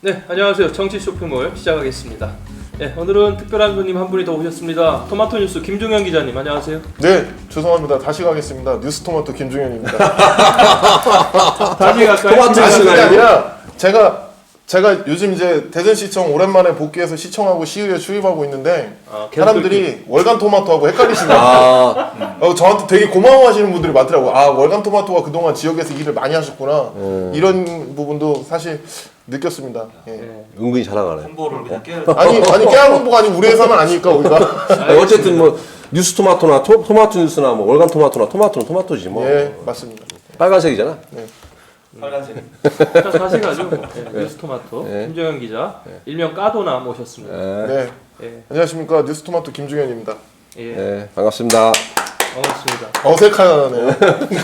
네, 안녕하세요. 정치 쇼핑몰 시작하겠습니다. 네, 오늘은 특별한 손님 한 분이 더 오셨습니다. 토마토 뉴스 김종현 기자님, 안녕하세요. 네, 죄송합니다. 다시 가겠습니다. 뉴스토마토 김종현입니다. 다시 갈까요? 토마토 다시 가 아니라 제가 요즘 이제 대전시청 오랜만에 복귀해서 시청하고 시의회 출입하고 있는데 사람들이 월간 토마토하고 헷갈리시더라고요. 저한테 되게 고마워하시는 분들이 많더라고요. 아, 월간 토마토가 그동안 지역에서 일을 많이 하셨구나. 이런 부분도 사실 느꼈습니다. 예. 네. 은근히 잘 나가네. 홍보를 그냥 깨. 아니 깨알 홍보가 아니고 우리 회사는 아니니까 우리가. 어쨌든 뭐 뉴스 토마토나 토마토 뉴스나 뭐 월간 토마토나 토마토는 토마토지 뭐. 예, 맞습니다. 빨간색이잖아. 네. 빨간색. 자, 다시 가죠. 네, 뉴스 토마토 김종현 기자, 일명 까도나 모셨습니다. 네. 예, 안녕하십니까. 뉴스토마토 김종현입니다. 예, 네, 반갑습니다. 반갑습니다. 어색하네요.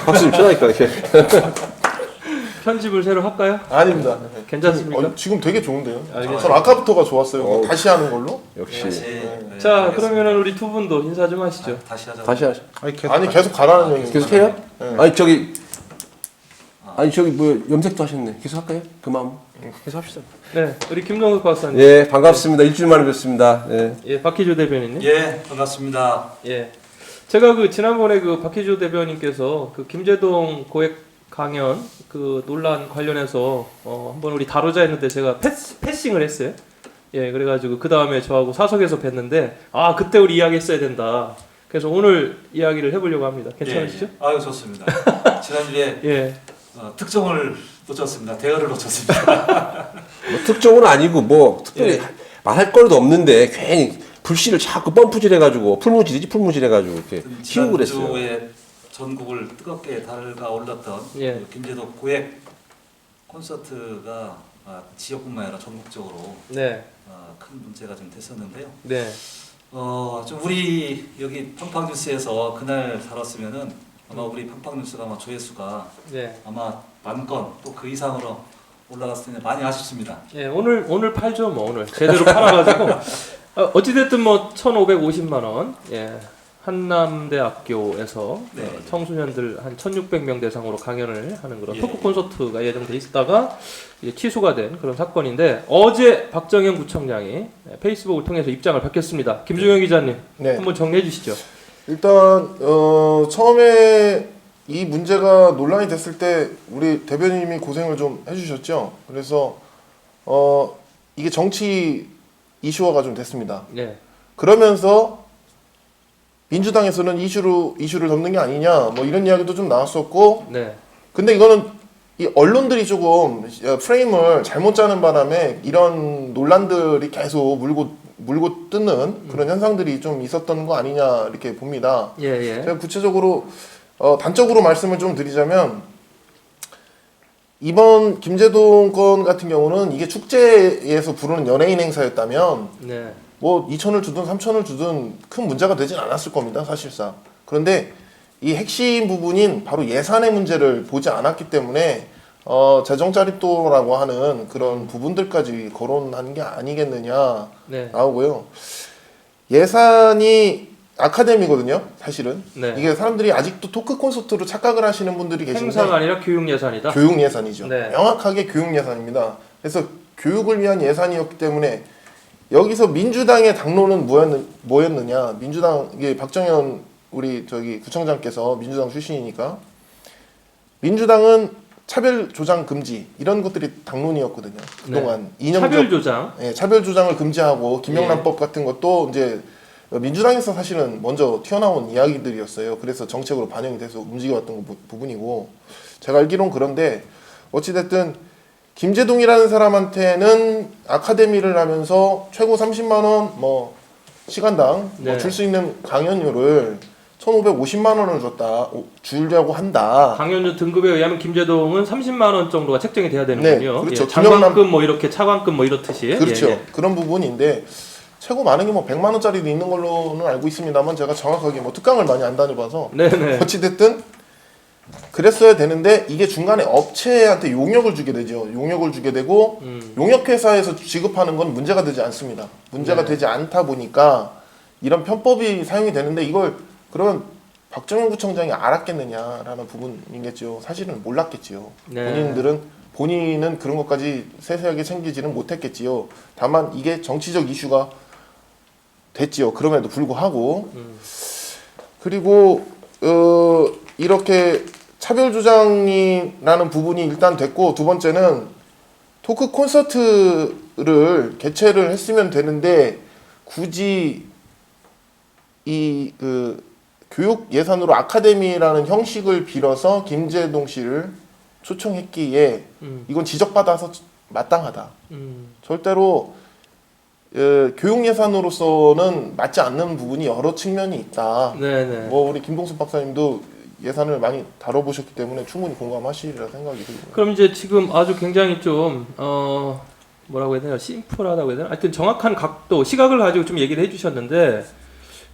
박수 좀 쳐라니까 이렇게. 편집을 새로 할까요? 아닙니다. 괜찮습니까? 지금 되게 좋은데요. 알겠습니다. 전 아까부터가 좋았어요. 다시 하는 걸로. 역시. 자, 그러면은 우리 두 분도 인사 좀 하시죠. 다시 하자. 다시 하자. 아니 계속 가라는 얘기입니다. 계속 해요? 네. 아니 저기 뭐 염색도 하셨네. 계속 할까요? 그 마음. 계속 합시다. 네, 우리 김동석 박사님, 예, 반갑습니다. 일주일 만에 뵙습니다. 예. 예, 박희조 대변인님. 예, 반갑습니다. 예, 제가 그 지난번에 그 박희조 대변인께서 그 김제동 고액 강연 그 논란 관련해서 한번 우리 다루자 했는데 제가 패싱을 했어요. 예, 그래가지고 그 다음에 저하고 사석에서 뵀는데 아 그때 우리 이야기했어야 된다. 그래서 오늘 이야기를 해보려고 합니다. 괜찮으시죠? 예, 예. 아유 좋습니다. 지난주에 예, 특종을 놓쳤습니다. 대여를 놓쳤습니다. 뭐 특종은 아니고 뭐 특별히 말할 거리도 없는데 괜히 불씨를 자꾸 펌프질해가지고 풀무질해가지고 이렇게 튀우고 그랬어요. 지난주에 전국을 뜨겁게 달가올렸던 예. 그 김제도 고액 콘서트가 지역뿐만 아니라 전국적으로 네, 큰 문제가 좀 됐었는데요. 네, 좀 우리 여기 팡팡뉴스에서 그날 다뤘으면은 아마 우리 팡팡뉴스가 아마 조회수가 네. 아마 10,000건 또 그 이상으로 올라갔을 텐데 많이 아쉽습니다. 예, 오늘 팔죠 뭐 오늘 제대로 팔아가지고 어찌됐든 뭐 1,550만 원. 예. 한남대학교에서 네. 청소년들 한 1,600명 대상으로 강연을 하는 그런 예. 토크 콘서트가 예정돼 있다가 이제 취소가 된 그런 사건인데 어제 박정현 구청장이 페이스북을 통해서 입장을 밝혔습니다. 김종현 기자님, 네. 한번 정리해 주시죠. 일단 처음에 이 문제가 논란이 됐을 때 우리 대변인님이 고생을 좀 해주셨죠. 그래서 이게 정치 이슈화가 좀 됐습니다. 네, 그러면서 민주당에서는 이슈를 덮는 게 아니냐 뭐 이런 이야기도 좀 나왔었고, 네, 근데 이거는 이 언론들이 조금 프레임을 잘못 짜는 바람에 이런 논란들이 계속 물고 뜯는 그런 현상들이 좀 있었던 거 아니냐 이렇게 봅니다. 예, 예, 제가 구체적으로 단적으로 말씀을 좀 드리자면 이번 김제동 건 같은 경우는 이게 축제에서 부르는 연예인 행사였다면 네, 뭐 2천을 주든 3천을 주든 큰 문제가 되진 않았을 겁니다, 사실상. 그런데 이 핵심 부분인 바로 예산의 문제를 보지 않았기 때문에 재정 짜릿도라고 하는 그런 부분들까지 거론한 게 아니겠느냐 네, 나오고요. 예산이 아카데미거든요, 사실은. 네. 이게 사람들이 아직도 토크 콘서트로 착각을 하시는 분들이 계신데 행사가 아니라 교육 예산이다. 교육 예산이죠. 네. 명확하게 교육 예산입니다. 그래서 교육을 위한 예산이었기 때문에 여기서 민주당의 당론은 뭐였느냐? 민주당 이게 박정현 우리 저기 구청장께서 민주당 출신이니까 민주당은 차별 조장 금지 이런 것들이 당론이었거든요. 그동안 이념적 차별 조장. 예, 차별 조장을 금지하고 김영란법 같은 것도 이제 민주당에서 사실은 먼저 튀어나온 이야기들이었어요. 그래서 정책으로 반영이 돼서 움직여왔던 부분이고, 제가 알기론 그런데 어찌됐든 김제동이라는 사람한테는 아카데미를 하면서 최고 30만 원 뭐 시간당 네. 줄 수 있는 강연료를 1,550만 원을 주려고 한다. 강연료 등급에 의하면 김제동은 30만 원 정도가 책정이 돼야 되는군요. 네, 그렇죠. 예, 장관급 뭐 이렇게 차관급 뭐 이렇듯이. 그렇죠. 예, 예. 그런 부분인데 최고 많은 게 뭐 100만 원짜리도 있는 걸로는 알고 있습니다만 제가 정확하게 뭐 특강을 많이 안 다녀봐서 네네. 어찌됐든 그랬어야 되는데 이게 중간에 업체한테 용역을 주게 되죠. 용역을 주게 되고 용역회사에서 지급하는 건 문제가 되지 않습니다. 문제가 네. 되지 않다 보니까 이런 편법이 사용이 되는데 이걸 그러면 박정현 구청장이 알았겠느냐라는 부분이겠죠. 사실은 몰랐겠지요. 네. 본인은 그런 것까지 세세하게 챙기지는 못했겠지요. 다만 이게 정치적 이슈가 됐지요. 그럼에도 불구하고 그리고 이렇게 차별 주장이라는 부분이 일단 됐고, 두 번째는 토크 콘서트를 개최를 했으면 되는데 굳이 이 그 교육 예산으로 아카데미라는 형식을 빌어서 김재동 씨를 초청했기에 이건 지적받아서 마땅하다. 절대로 교육 예산으로서는 맞지 않는 부분이 여러 측면이 있다. 네네. 뭐 우리 김동수 박사님도 예산을 많이 다뤄보셨기 때문에 충분히 공감하시리라 생각이 들고요. 그럼 이제 지금 아주 굉장히 좀 뭐라고 해야 되나, 심플하다고 해야 되나, 하여튼 정확한 각도, 시각을 가지고 좀 얘기를 해주셨는데,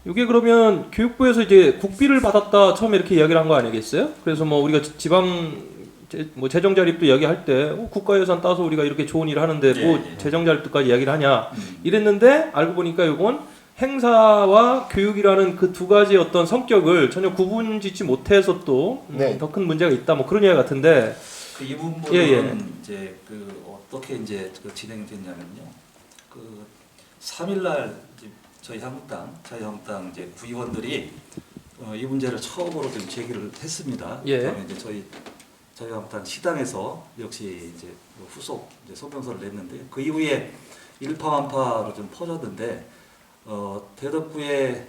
이게 그러면 교육부에서 이제 국비를 받았다 처음에 이렇게 이야기를 한 거 아니겠어요? 그래서 뭐 우리가 지방 뭐 재정 자립도 이야기할 때 국가 예산 따서 우리가 이렇게 좋은 일을 하는데 뭐 재정 자립도까지 이야기를 하냐 이랬는데, 알고 보니까 이건 행사와 교육이라는 그 두 가지 어떤 성격을 전혀 구분짓지 못해서 또 더 큰 문제가 있다, 뭐 그런 이야기 같은데. 그 이 부분은 예. 이제 그 어떻게 이제 그 진행이 됐냐면요. 그 3일날 저희 자유한국당 이제 구의원들이 이 문제를 처음으로 좀 제기를 했습니다. 예. 그다음에 이제 저희 자유한국당 시당에서 역시 이제 후속 이제 소명서를 냈는데, 그 이후에 일파만파로 좀 퍼졌는데, 대덕구의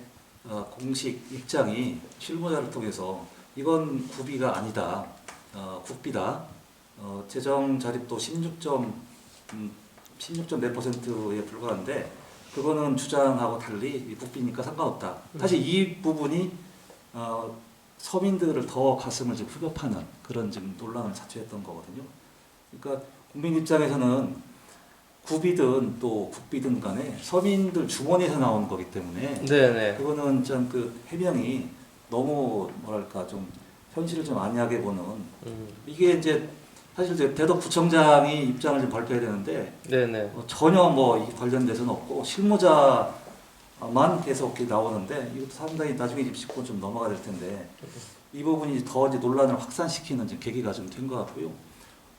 공식 입장이 실무자를 통해서 이건 구비가 아니다, 국비다, 재정 자립도 16.4%에 불과한데 그거는 주장하고 달리 이 국비니까 상관없다. 사실 이 부분이 서민들을 더 가슴을 좀 후벼파는 그런 지금 논란을 자초했던 거거든요. 그러니까 국민 입장에서는 구비든 또 국비든 간에 서민들 주머니에서 나오는 거기 때문에 네네. 그거는 좀 그 해명이 너무 뭐랄까 좀 현실을 좀 안이하게 보는, 이게 이제 사실 이제 대덕구청장이 입장을 좀 발표해야 되는데 네네. 전혀 뭐 이 관련돼서는 없고 실무자만 계속 이렇게 나오는데, 이것도 상당히 나중에 짚고 좀 넘어가야 될 텐데 이 부분이 더 이제 논란을 확산시키는 지금 계기가 좀 된 것 같고요.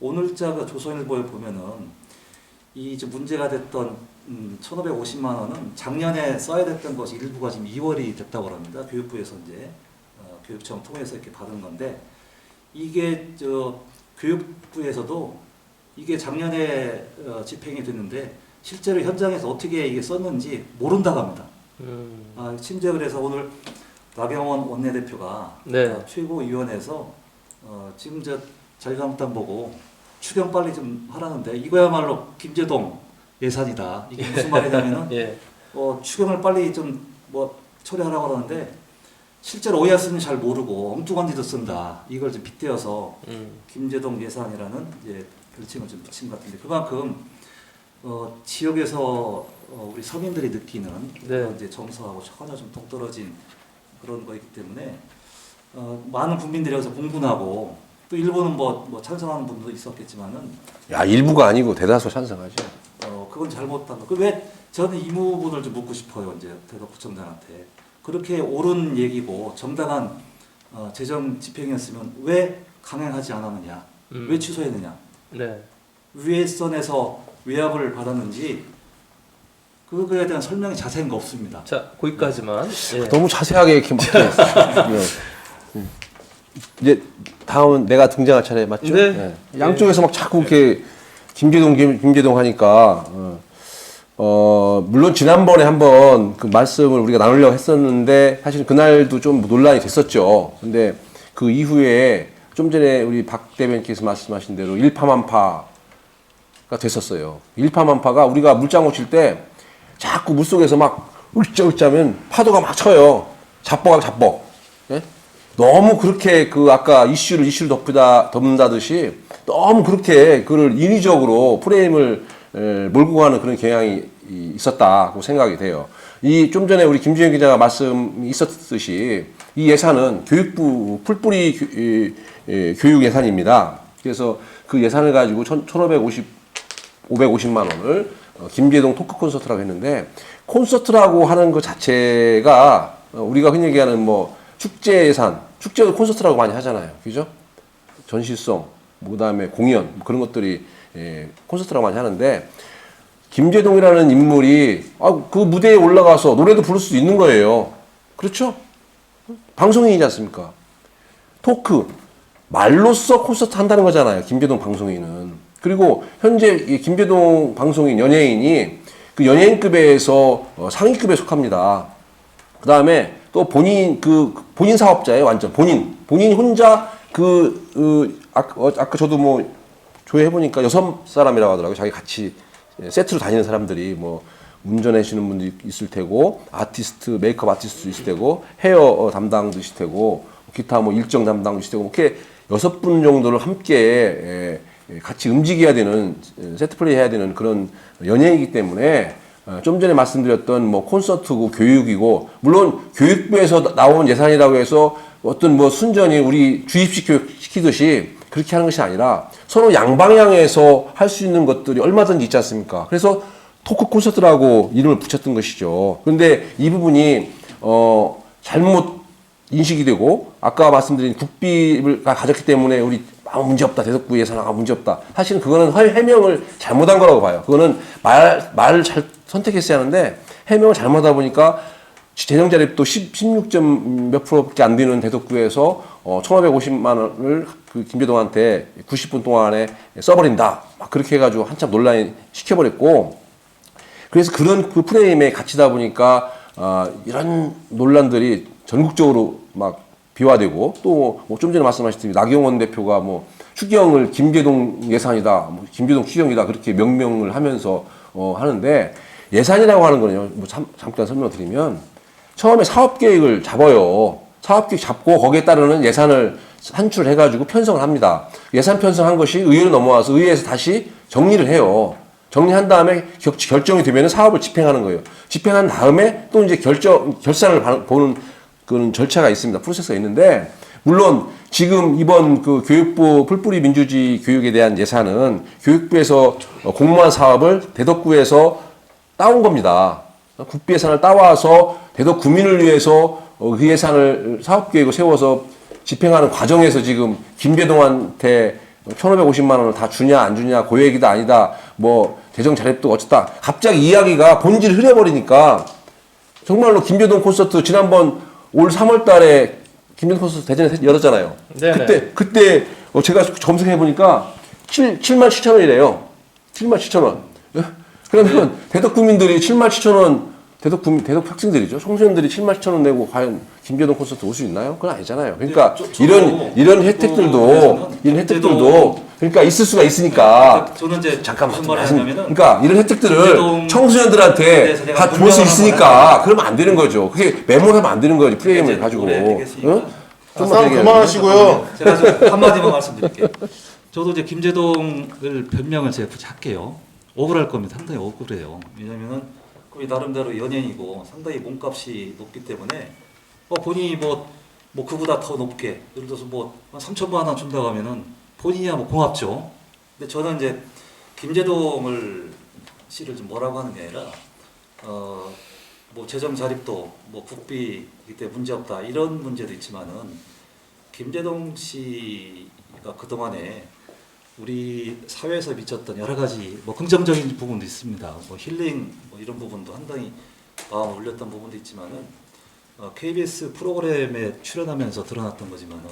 오늘자 그 조선일보에 보면은 이 이제 문제가 됐던 1,550만 원은 작년에 써야 됐던 것이 일부가 지금 2월이 됐다고 합니다. 교육부에서 이제 교육청 통해서 이렇게 받은 건데, 이게 저 교육부에서도 이게 작년에 집행이 됐는데 실제로 현장에서 어떻게 이게 썼는지 모른다고 합니다. 심지어 그래서 오늘 나경원 원내대표가 네. 최고위원회에서 지금 저 자유한국당 보고 추경 빨리 좀 하라는데 이거야말로 김재동 예산이다. 이게 무슨 말이냐면은 예. 추경을 빨리 좀 뭐 처리하라고 하는데 실제로 어디다 쓰는지 잘 모르고 엉뚱한 데도 쓴다. 이걸 좀 빗대어서 김재동 예산이라는 이제 별칭을 좀 붙인 것 같은데, 그만큼 지역에서 우리 서민들이 느끼는 그런 이제 정서하고 전혀 좀 동떨어진 그런 거이기 때문에 많은 국민들이 여기서 공분하고, 또 일부는 뭐 찬성하는 분도 있었겠지만은, 야, 일부가 아니고 대다수 찬성하죠. 그건 잘못한 거. 왜 저는 이 부분을 좀 묻고 싶어요. 이제 대덕구청장한테 그렇게 옳은 얘기고 정당한 재정 집행이었으면 왜 강행하지 않았느냐, 왜 취소했느냐, 네. 위에선에서 외압을 받았는지 그거에 대한 설명이 자세한 거 없습니다. 자, 거기까지만. 예. 너무 자세하게 이렇게 막 이제 다음은 내가 등장할 차례 맞죠? 네. 양쪽에서 막 자꾸 이렇게 김재동 하니까 물론 지난번에 한번 그 말씀을 우리가 나누려고 했었는데 사실 그날도 좀 논란이 됐었죠. 근데 그 이후에 좀 전에 우리 박 대변인께서 말씀하신 대로 일파만파가 됐었어요. 일파만파가 우리가 물장구 칠 때 자꾸 물속에서 막 울짜울짜면 파도가 막 쳐요. 잡복하고 잡복. 예? 너무 그렇게 그 아까 이슈를 덮는다듯이 너무 그렇게 그를 인위적으로 프레임을 몰고 가는 그런 경향이 있었다고 생각이 돼요. 이 좀 전에 우리 김주현 기자가 말씀이 있었듯이 이 예산은 교육부 풀뿌리 교육 예산입니다. 그래서 그 예산을 가지고 550만 원을 김재동 토크 콘서트라고 했는데, 콘서트라고 하는 것 자체가 우리가 흔히 얘기하는 뭐 축제 예산, 축제도 콘서트라고 많이 하잖아요. 그죠? 전시성, 그다음에 공연 뭐 그런 것들이 콘서트라고 많이 하는데 김재동이라는 인물이 그 무대에 올라가서 노래도 부를 수 있는 거예요. 그렇죠? 방송인이지 않습니까? 토크 말로써 콘서트 한다는 거잖아요. 김재동 방송인은. 그리고 현재 이 김재동 방송인 연예인이 그 연예인급에서 상위급에 속합니다. 그 다음에 또 본인 사업자예요. 완전 본인이 혼자 아까 저도 뭐 조회해 보니까 6사람이라고 하더라고요. 자기 같이 세트로 다니는 사람들이 뭐 운전하시는 분도 있을 테고 아티스트 메이크업 아티스트도 있을 테고 헤어 담당도 있을 테고 기타 뭐 일정 담당도 있을 테고 이렇게 6분 정도를 함께 같이 움직여야 되는 세트 플레이 해야 되는 그런 연예이기 때문에 좀 전에 말씀드렸던 뭐 콘서트고 교육이고 물론 교육부에서 나온 예산이라고 해서 어떤 뭐 순전히 우리 주입식 교육 시키듯이 그렇게 하는 것이 아니라 서로 양방향에서 할 수 있는 것들이 얼마든지 있지 않습니까? 그래서 토크 콘서트라고 이름을 붙였던 것이죠. 그런데 이 부분이 잘못 인식이 되고 아까 말씀드린 국비를 가졌기 때문에 우리 아무 문제 없다. 대덕구 예산 아무 문제 없다. 사실은 그거는 해명을 잘못한 거라고 봐요. 그거는 말을 잘 선택했어야 하는데 해명을 잘못하다 보니까 재정 자립도 16점 몇 프로밖에 안 되는 대덕구에서 1,550만 원을 그 김재동한테 90분 동안에 써버린다. 막 그렇게 해가지고 한참 논란이 시켜버렸고 그래서 그런 그 프레임에 갇히다 보니까 이런 논란들이 전국적으로 막 비화되고 또 뭐 좀 전에 말씀하셨듯이 나경원 대표가 뭐 추경을 김재동 예산이다, 뭐 김재동 추경이다 그렇게 명명을 하면서 하는데 예산이라고 하는 거는요. 뭐 잠깐 설명드리면 처음에 사업 계획을 잡아요. 사업 계획 잡고 거기에 따르는 예산을 산출해가지고 편성을 합니다. 예산 편성한 것이 의회로 넘어와서 의회에서 다시 정리를 해요. 정리한 다음에 결정이 되면 사업을 집행하는 거예요. 집행한 다음에 또 이제 결산을 보는 그런 절차가 있습니다. 프로세스가 있는데, 물론 지금 이번 그 교육부 풀뿌리 민주주의 교육에 대한 예산은 교육부에서 공무원 사업을 대덕구에서 따온 겁니다. 국비 예산을 따와서 대덕 구민을 위해서 그 예산을 사업 계획을 세워서 집행하는 과정에서 지금 김재동한테 1,550만 원을 다 주냐 안 주냐 고액이다 아니다 뭐 재정 자립도 어쩌다 갑자기 이야기가 본질을 흐려버리니까 정말로 김재동 콘서트 지난번 올 3월 달에 김재동 콘서트 대전에 열었잖아요. 네네. 그때 제가 검색해 보니까 7만 7천 원이래요. 7만 7천 원. 그러면 대덕 구민들이 7만 7천 원 대덕 학생들이죠. 청소년들이 7만 7천 원 내고 과연 김재동 콘서트 올 수 있나요? 그건 아니잖아요. 그러니까 이런 혜택들도 그러니까 있을 수가 있으니까 저는 이제 잠깐만 무슨 말을 하냐면은 그러니까 이런 혜택들을 청소년들한테 다 줄 수 있으니까 그러면 안 되는 거죠. 그게 메모하면 안 되는 거지. 프레임을 가지고. 응? 싸움 그만하시고요. 제가 좀 한마디만 말씀드릴게요. 저도 이제 김재동을 변명을 제가 굳이 할게요. 억울할 겁니다. 상당히 억울해요. 왜냐면은 그게 나름대로 연예인이고 상당히 몸값이 높기 때문에 본인이 뭐 그보다 더 높게 예를 들어서 뭐 3천만 원 준다고 하면은 본인이야 뭐 고맙죠. 근데 저는 이제 김재동을 씨를 좀 뭐라고 하는 게 아니라 뭐 재정 자립도 뭐 국비이기 때문에 문제 없다 이런 문제도 있지만은 김재동 씨가 그동안에 우리 사회에서 미쳤던 여러 가지 뭐 긍정적인 부분도 있습니다. 뭐 힐링 뭐 이런 부분도 상당히 마음을 울렸던 부분도 있지만은 KBS 프로그램에 출연하면서 드러났던 거지만은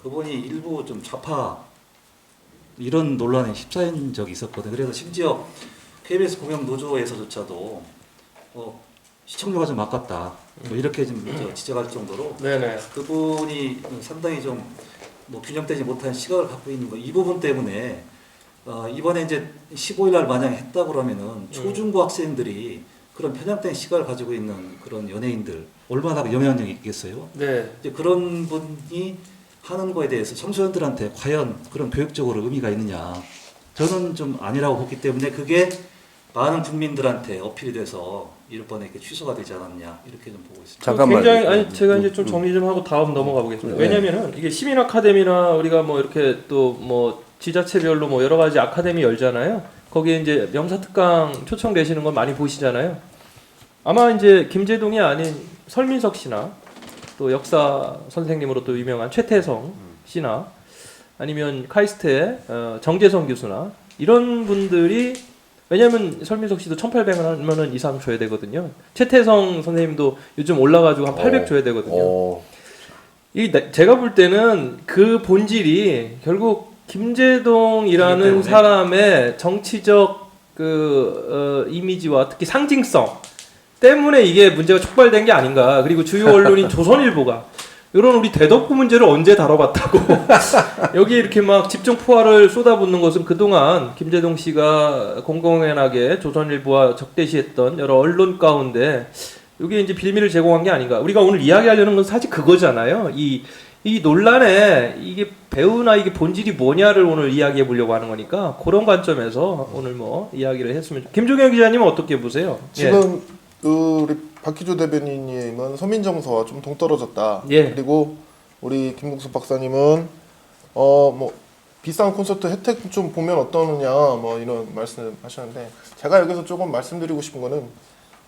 그분이 일부 좀 좌파 이런 논란에 휩싸인 적이 있었거든요. 그래서 심지어 KBS 공영 노조에서조차도 시청료가 좀 아깝다 뭐 이렇게 좀 지적할 정도로 네네. 그분이 상당히 좀 뭐 균형되지 못한 시각을 갖고 있는 거 이 부분 때문에 이번에 이제 15일 날 만약 했다 그러면은 초중고 학생들이 그런 편향된 시각을 가지고 있는 그런 연예인들 얼마나 영향력이 있겠어요? 네. 이제 그런 분이 하는 거에 대해서 청소년들한테 과연 그런 교육적으로 의미가 있느냐? 저는 좀 아니라고 보기 때문에 그게 많은 국민들한테 어필이 돼서 이번에 이렇게 취소가 되지 않았냐 이렇게 좀 보고 있습니다. 잠깐만요. 굉장히 제가 이제 좀 정리 좀 하고 다음 넘어가 보겠습니다. 왜냐면은 이게 시민 아카데미나 우리가 뭐 이렇게 또 뭐 지자체별로 뭐 여러 가지 아카데미 열잖아요. 거기에 이제 명사특강 초청되시는 건 많이 보시잖아요. 아마 이제 김재동이 아닌 설민석 씨나 또 역사 선생님으로 또 유명한 최태성 씨나 아니면 카이스트의 정재성 교수나 이런 분들이 왜냐면 설민석 씨도 1,800원 이상 줘야 되거든요. 최태성 선생님도 요즘 올라가지고 한 800 줘야 되거든요. 제가 볼 때는 그 본질이 결국 김제동이라는 사람의 정치적 이미지와 특히 상징성 때문에 이게 문제가 촉발된 게 아닌가. 그리고 주요 언론인 조선일보가 이런 우리 대덕구 문제를 언제 다뤄봤다고 여기 이렇게 막 집중 포화를 쏟아붓는 것은 그동안 김제동 씨가 공공연하게 조선일보와 적대시했던 여러 언론 가운데 이게 이제 빌미를 제공한 게 아닌가. 우리가 오늘 이야기하려는 건 사실 그거잖아요. 이 논란에 이게 배우나 이게 본질이 뭐냐를 오늘 이야기해 보려고 하는 거니까 그런 관점에서 오늘 뭐 이야기를 했으면 김종현 기자님은 어떻게 보세요? 지금 우리 박희조 대변인님은 서민정서와 좀 동떨어졌다. 예. 그리고 우리 김국수 박사님은 뭐 비싼 콘서트 혜택 좀 보면 어떠느냐 뭐 이런 말씀하셨는데 제가 여기서 조금 말씀드리고 싶은 거는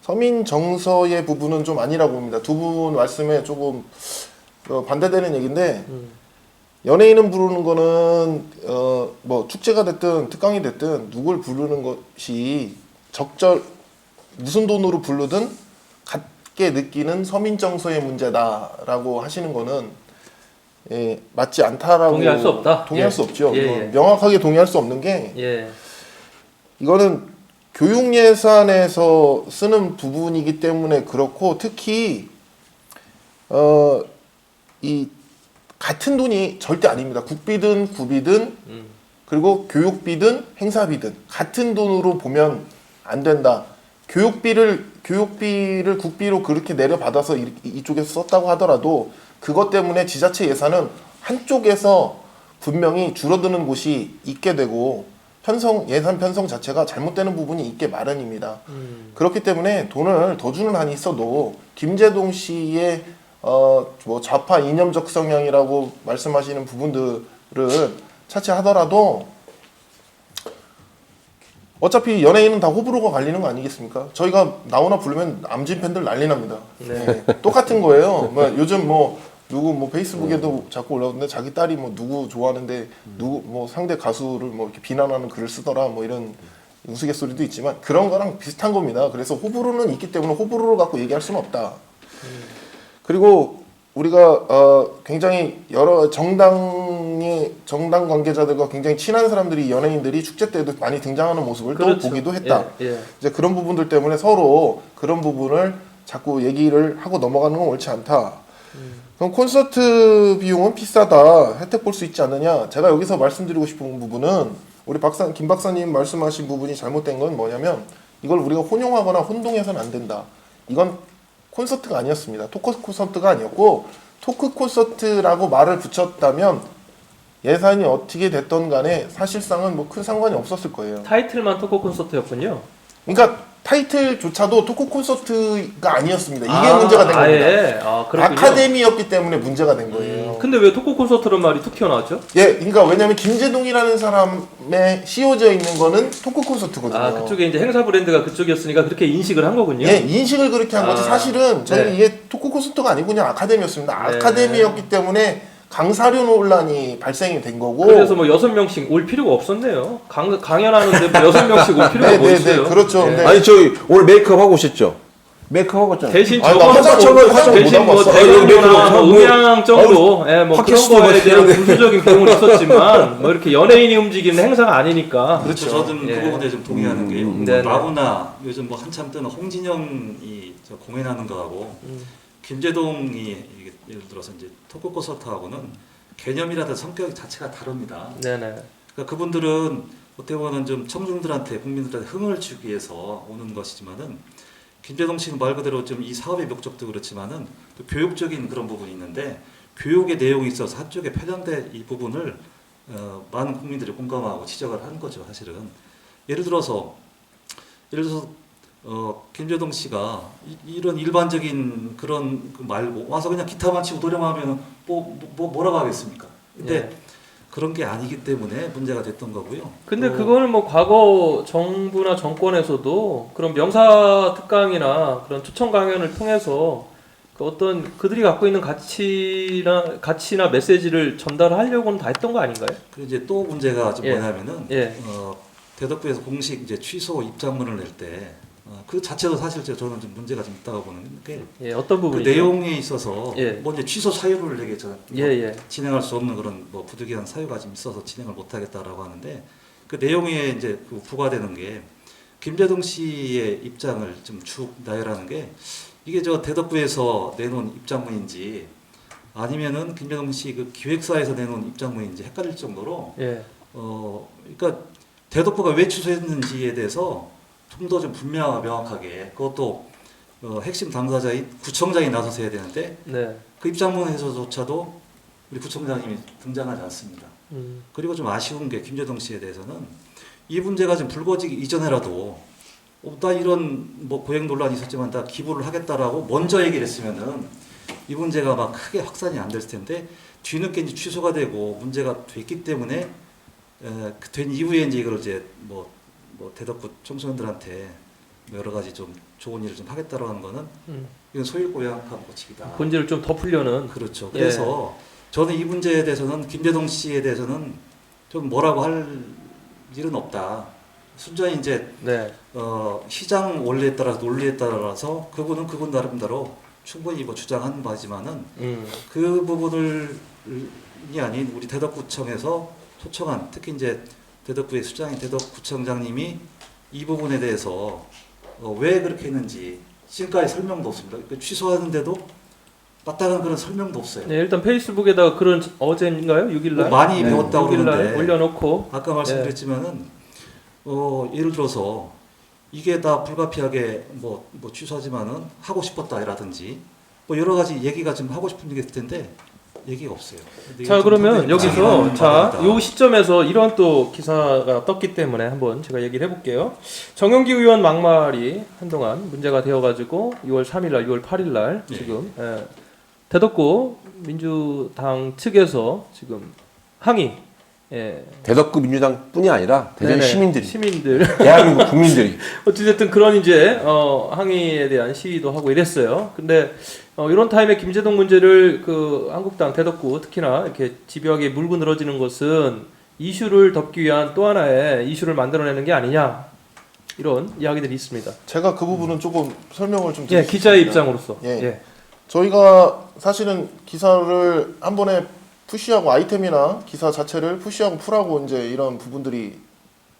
서민정서의 부분은 좀 아니라고 봅니다. 두 분 말씀에 조금 반대되는 얘기인데 연예인은 부르는 거는 뭐 축제가 됐든 특강이 됐든 누굴 부르는 것이 무슨 돈으로 부르든 같게 느끼는 서민정서의 문제다라고 하시는 거는 맞지 않다라고 동의할 수 없다. 동의할 예. 수 없죠. 예. 명확하게 동의할 수 없는 게 이거는 교육 예산에서 쓰는 부분이기 때문에 그렇고 특히 이 같은 돈이 절대 아닙니다. 국비든 구비든 그리고 교육비든 행사비든 같은 돈으로 보면 안 된다. 교육비를 국비로 그렇게 내려받아서 이쪽에서 썼다고 하더라도 그것 때문에 지자체 예산은 한쪽에서 분명히 줄어드는 곳이 있게 되고 예산 편성 자체가 잘못되는 부분이 있게 마련입니다. 그렇기 때문에 돈을 더 주는 한이 있어도 김제동 씨의 뭐 좌파 이념적 성향이라고 말씀하시는 부분들은 차치하더라도 어차피 연예인은 다 호불호가 갈리는 거 아니겠습니까? 저희가 나오나 부르면 암진 팬들 난리 납니다. 네. 똑같은 거예요. 뭐 요즘 누구 페이스북에도 자꾸 올라오는데 자기 딸이 뭐 누구 좋아하는데 누구 뭐 상대 가수를 뭐 이렇게 비난하는 글을 쓰더라 뭐 이런 우스갯소리도 있지만 그런 거랑 비슷한 겁니다. 그래서 호불호는 있기 때문에 호불호를 갖고 얘기할 수는 없다. 그리고 우리가 굉장히 여러 정당 관계자들과 굉장히 친한 사람들이 연예인들이 축제 때도 많이 등장하는 모습을 그렇죠. 또 보기도 했다. 예. 이제 그런 부분들 때문에 서로 그런 부분을 자꾸 얘기를 하고 넘어가는 건 옳지 않다. 그럼 콘서트 비용은 비싸다. 혜택 볼 수 있지 않느냐. 제가 여기서 말씀드리고 싶은 부분은 우리 김 박사님 말씀하신 부분이 잘못된 건 뭐냐면 이걸 우리가 혼용하거나 혼동해서는 안 된다. 이건 콘서트가 아니었습니다. 토크 콘서트가 아니었고 토크 콘서트라고 말을 붙였다면 예산이 어떻게 됐던 간에 사실상은 뭐 큰 상관이 없었을 거예요. 타이틀만 토크 콘서트였군요. 그러니까 타이틀조차도 토크 콘서트가 아니었습니다. 이게 문제가 된 겁니다. 그렇군요. 아카데미였기 때문에 문제가 된 거예요. 근데 왜 토크 콘서트란 말이 툭 튀어나왔죠? 예, 그러니까 왜냐하면 김제동이라는 사람에 씌워져 있는 거는 토크 콘서트거든요. 그쪽에 이제 행사 브랜드가 그쪽이었으니까 그렇게 인식을 한 거군요. 예, 인식을 그렇게 한 거지. 사실은 저는 이게 토크 콘서트가 아니고 그냥 아카데미였습니다. 아카데미였기 때문에 강사료 논란이 발생이 된 거고. 그래서 뭐 6명씩 올 필요가 없었네요. 강연하는데 뭐 6명씩 올 필요가 뭐 있어요? 그렇죠. 네. 아니 저희 오늘 메이크업 하고 오셨죠? 메이크업 하고 왔잖아요. 대신 아니, 저거 화장 대신 뭐 못 대형이나 뭐 음향 정도 뭐 그런 팟캐스트도 거에 대한 하시는데. 부수적인 비용은 있었지만 뭐 이렇게 연예인이 움직이는 행사가 아니니까. 그렇죠. 저도 예. 그 부분에 좀 동의하는 게요. 네네. 나훈아 요즘 뭐 한참 뜨는 홍진영이 저 공연하는 거하고 김제동이 이게 예를 들어서 이제 토크 콘서트하고는 개념이라든 성격 자체가 다릅니다. 네네. 그러니까 그분들은 어떻게 보면 좀 청중들한테 국민들한테 흥을 주기 위해서 오는 것이지만은 김제동 씨는 말 그대로 좀 이 사업의 목적도 그렇지만은 또 교육적인 그런 부분이 있는데 교육의 내용이 있어서 한쪽에 편향된 이 부분을 많은 국민들이 공감하고 지적을 하는 거죠. 사실은 예를 들어서 김제동 씨가 이런 일반적인 그런 그 말고 와서 그냥 기타만 치고 노래만 하면 뭐라고 하겠습니까? 근데 예. 그런 게 아니기 때문에 문제가 됐던 거고요. 근데 그거는 뭐 과거 정부나 정권에서도 그런 명사 특강이나 그런 초청 강연을 통해서 그 어떤 그들이 갖고 있는 가치나 메시지를 전달하려고는 다 했던 거 아닌가요? 그리고 이제 또 문제가 좀 예. 뭐냐면은 예. 대덕구에서 공식 이제 취소 입장문을 낼 때 그 자체도 사실 저는 좀 문제가 좀 있다고 보는 게 예, 어떤 그 부분이죠? 내용에 있어서 예. 뭐 이제 취소 사유를 얘기했잖아요. 예, 예. 진행할 수 없는 그런 뭐 부득이한 사유가 좀 있어서 진행을 못하겠다라고 하는데 그 내용에 이제 그 부과되는 게 김재동 씨의 입장을 좀 쭉 나열하는 게 이게 저 대덕구에서 내놓은 입장문인지 아니면은 김재동 씨 그 기획사에서 내놓은 입장문인지 헷갈릴 정도로 예. 그러니까 대덕구가 왜 취소했는지에 대해서 좀 더 좀 분명하고 명확하게 그것도 핵심 당사자인 구청장이 나서서 해야 되는데 네. 그 입장문에서조차도 우리 구청장님이 등장하지 않습니다. 그리고 좀 아쉬운 게 김재동 씨에 대해서는 이 문제가 좀 불거지기 이전에라도 나 이런 뭐 고액 논란이 있었지만 나 기부를 하겠다라고 먼저 얘기를 했으면은 이 문제가 막 크게 확산이 안 됐을 텐데 뒤늦게 이제 취소가 되고 문제가 됐기 때문에 된 이후에 이제 이걸 이제 뭐 대덕구 청소년들한테 여러 가지 좀 좋은 일을 좀 하겠다라고 하는 거는 이건 소일고 양한 고치기다. 본질을 좀 덮으려는. 그렇죠. 예. 그래서 저는 이 문제에 대해서는 김재동 씨에 대해서는 좀 뭐라고 할 일은 없다. 순전히 이제 네. 시장 원리에 따라서 논리에 따라서 그분은 그분 나름대로 충분히 뭐 주장하는 바지만은 그 부분이 아닌 우리 대덕구청에서 초청한 특히 이제 대덕구의 수장인 대덕구청장님이 이 부분에 대해서 왜 그렇게 했는지 지금까지 설명도 없습니다. 취소하는데도 마땅한 그런 설명도 없어요. 네, 일단 페이스북에다가 그런 어제인가요? 6일 날. 뭐 많이 네. 배웠다고 6일 날 그러는데 올려놓고. 아까 말씀드렸지만은 예를 들어서 이게 다 불가피하게 뭐 취소하지만은 하고 싶었다라든지 뭐 여러 가지 얘기가 좀 하고 싶은 게 있을 텐데 얘기가 없어요. 근데 자, 이게 좀 그러면 상당히 여기서 불안한 자, 바람이다. 요 시점에서 이런 또 기사가 떴기 때문에 한번 제가 얘기를 해볼게요. 정영기 의원 막말이 한동안 문제가 되어가지고 6월 3일날, 6월 8일날 예. 지금 대덕구 민주당 측에서 지금 항의. 예. 대덕구 민주당뿐이 아니라 대전 네네. 시민들이 대한민국 국민들이 어찌됐든 그런 이제 항의에 대한 시위도 하고 이랬어요. 근데 이런 타임에 김재동 문제를 그 한국당 대덕구 특히나 이렇게 집요하게 물고 늘어지는 것은 이슈를 덮기 위한 또 하나의 이슈를 만들어내는 게 아니냐 이런 이야기들이 있습니다. 제가 그 부분은 조금 설명을 좀 예, 드리겠습니다. 기자의 입장으로서. 예. 예. 저희가 사실은 기사를 한 번에 푸시하고 아이템이나 기사 자체를 푸시하고 풀하고 이제 이런 부분들이